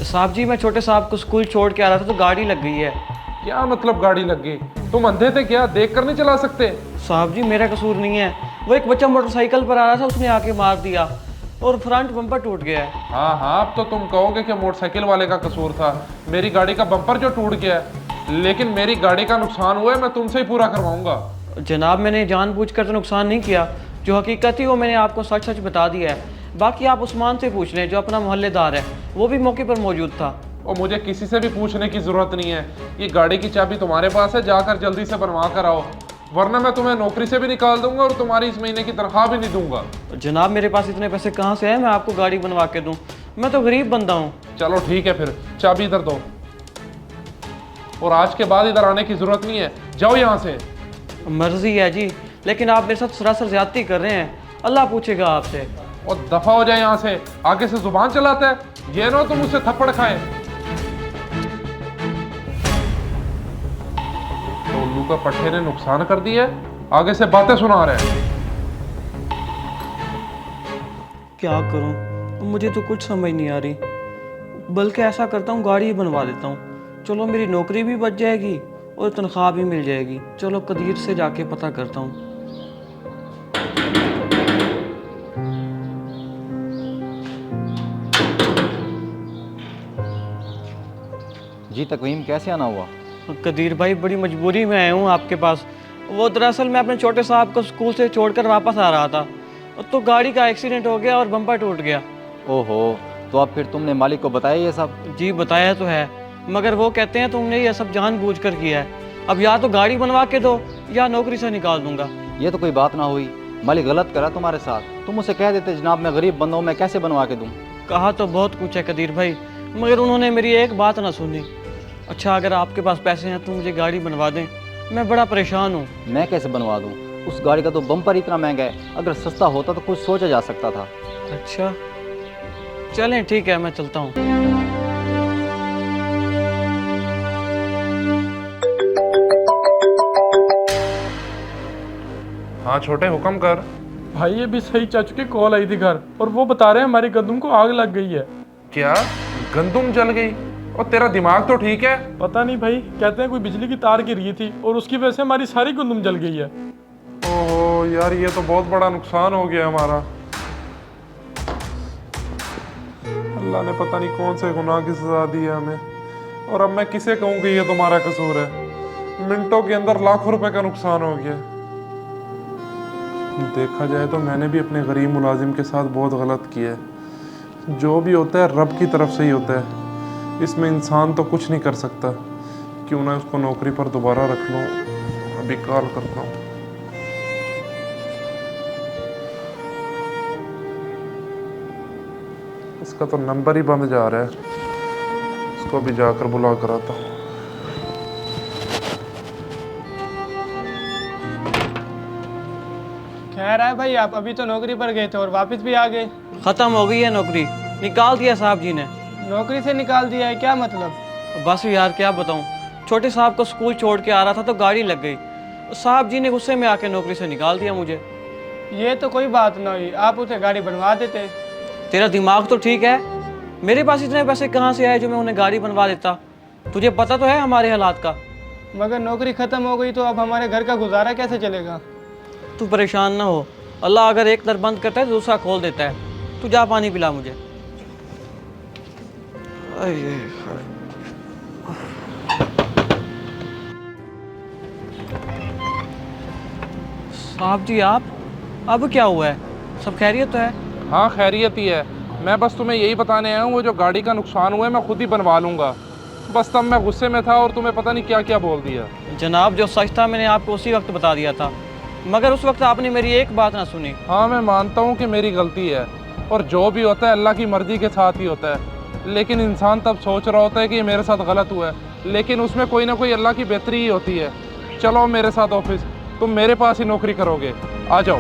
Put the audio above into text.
साहब जी मैं छोटे साहब को स्कूल छोड़ के आ रहा था तो गाड़ी लग गई है। क्या मतलब गाड़ी लग गई? तुम अंधे थे क्या? देख कर नहीं चला सकते? साहब जी मेरा कसूर नहीं है, वो एक बच्चा मोटरसाइकिल पर आ रहा था, उसने आके मार दिया और फ्रंट बम्पर टूट गया है। हाँ हाँ, अब तो तुम कहोगे कि मोटरसाइकिल वाले का कसूर था। मेरी गाड़ी का बम्पर जो टूट गया है, लेकिन मेरी गाड़ी का नुकसान हुआ है, मैं तुमसे ही पूरा करवाऊंगा। जनाब मैंने जानबूझकर तो नुकसान नहीं किया, जो हकीकत थी वो मैंने आपको सच सच बता दिया है। बाकी आप उस्मान से पूछ लें जो अपना मोहल्लेदार है, वो भी मौके पर मौजूद था। और मुझे किसी से भी पूछने की जरूरत नहीं है। ये गाड़ी की चाबी तुम्हारे पास है, जाकर जल्दी से बनवा कर आओ, वरना मैं तुम्हें नौकरी से भी निकाल दूंगा और तुम्हारी इस महीने की तनख्वाह भी नहीं दूंगा। जनाब मेरे पास इतने पैसे कहाँ से हैं मैं आपको गाड़ी बनवा के दूँ? मैं तो गरीब बंदा हूँ। चलो ठीक है, फिर चाबी इधर दो, और आज के बाद इधर आने की जरूरत नहीं है, जाओ यहाँ से। मर्जी है जी, लेकिन आप मेरे साथ सरासर ज्यादती कर रहे हैं, अल्लाह पूछेगा आपसे। और दफा हो जाए यहाँ से, आगे से जुबान चलाता है, ये ना तुम मुझसे थप्पड़ खाए। तो उल्लू का पट्टे ने नुकसान कर दिया, आगे से बातें सुना रहे हैं। क्या करूं, मुझे तो कुछ समझ नहीं आ रही। बल्कि ऐसा करता हूँ गाड़ी ही बनवा लेता हूँ, चलो मेरी नौकरी भी बच जाएगी और तनख्वाह भी मिल जाएगी। चलो कदीर से जाके पता करता हूँ। जी तकवीम, कैसे आना हुआ? कदीर भाई बड़ी मजबूरी में आया हूँ आपके पास। वो दरअसल मैं अपने छोटे साहब को स्कूल से छोड़कर वापस आ रहा था, तो गाड़ी का एक्सीडेंट हो गया और बम्पर टूट गया। ओहो, तो अब फिर तुमने मालिक को बताया ये सब? जी बताया तो है, मगर वो कहते हैं तुमने ये सब जानबूझकर किया है। अब या तो गाड़ी बनवा के दो या नौकरी से निकाल दूंगा। ये तो कोई बात ना हुई, मालिक गलत करा तुम्हारे साथ। तुम उसे कह देते जनाब मैं गरीब बंदा हूँ, मैं कैसे बनवा के दूँ? कहा तो बहुत कुछ है कदीर भाई, मगर उन्होंने मेरी एक बात ना सुनी। अच्छा अगर आपके पास पैसे हैं तो मुझे गाड़ी बनवा दें, मैं बड़ा परेशान हूँ। मैं कैसे बनवा दूँ? उस गाड़ी का तो बम्पर इतना महंगा है, अगर सस्ता होता तो कुछ सोचा जा सकता था। अच्छा चलें ठीक है, मैं चलता हूँ। हाँ छोटे, हुक्म कर। भाई ये भी सही चाचू की कॉल आई थी घर, और वो बता रहे हैं हमारी गंदम को आग लग गई है। क्या गंदुम जल गई? और तेरा दिमाग तो ठीक है? पता नहीं भाई, कहते हैं कोई बिजली की तार गिरी थी और उसकी वजह से हमारी सारी गंदम जल गई है। ओहो यार, ये तो बहुत बड़ा नुकसान हो गया हमारा। अल्लाह ने पता नहीं कौन से गुनाह की सजा दी है हमें, और अब मैं किसे कहूँ कि ये तुम्हारा कसूर है। मिनटों के अंदर लाखों रुपए का नुकसान हो गया। देखा जाए तो मैंने भी अपने गरीब मुलाजिम के साथ बहुत गलत किया है। जो भी होता है रब की तरफ से ही होता है, इसमें इंसान तो कुछ नहीं कर सकता। क्यों ना उसको नौकरी पर दोबारा रख लूँ। अभी कॉल करता हूँ। इसका तो नंबर ही बंद जा रहा है, इसको भी जाकर बुला कर आता हूँ। खैर है भाई, आप अभी तो नौकरी पर गए थे और वापस भी आ गए। ख़त्म हो गई है नौकरी, निकाल दिया साहब जी ने। नौकरी से निकाल दिया है? क्या मतलब? बस यार क्या बताऊँ, छोटे साहब को स्कूल छोड़ के आ रहा था तो गाड़ी लग गई, साहब जी ने गुस्से में आके नौकरी से निकाल दिया मुझे। ये तो कोई बात ना हुई, आप उसे गाड़ी बनवा देते। तेरा दिमाग तो ठीक है, मेरे पास इतने पैसे कहाँ से आए जो मैं उन्हें गाड़ी बनवा देता? तुझे पता तो है हमारे हालात का। मगर नौकरी ख़त्म हो गई तो अब हमारे घर का गुजारा कैसे चलेगा? तू परेशान ना हो, अल्लाह अगर एक दर बंद करता है तो दूसरा खोल देता है। तू जा पानी पिला मुझे। साहब जी आप, अब क्या हुआ है? सब खैरियत तो है? हाँ खैरियत ही है। मैं बस तुम्हें यही बताने आया हूँ, वो जो गाड़ी का नुकसान हुआ है मैं खुद ही बनवा लूँगा। बस तब मैं गुस्से में था और तुम्हें पता नहीं क्या क्या बोल दिया। जनाब जो सच था मैंने आपको उसी वक्त बता दिया था, मगर उस वक्त आपने मेरी एक बात ना सुनी। हाँ मैं मानता हूँ कि मेरी गलती है, और जो भी होता है अल्लाह की मर्जी के साथ ही होता है। लेकिन इंसान तब सोच रहा होता है कि ये मेरे साथ गलत हुआ है, लेकिन उसमें कोई ना कोई अल्लाह की बेहतरी ही होती है। चलो मेरे साथ ऑफिस, तुम मेरे पास ही नौकरी करोगे, आ जाओ।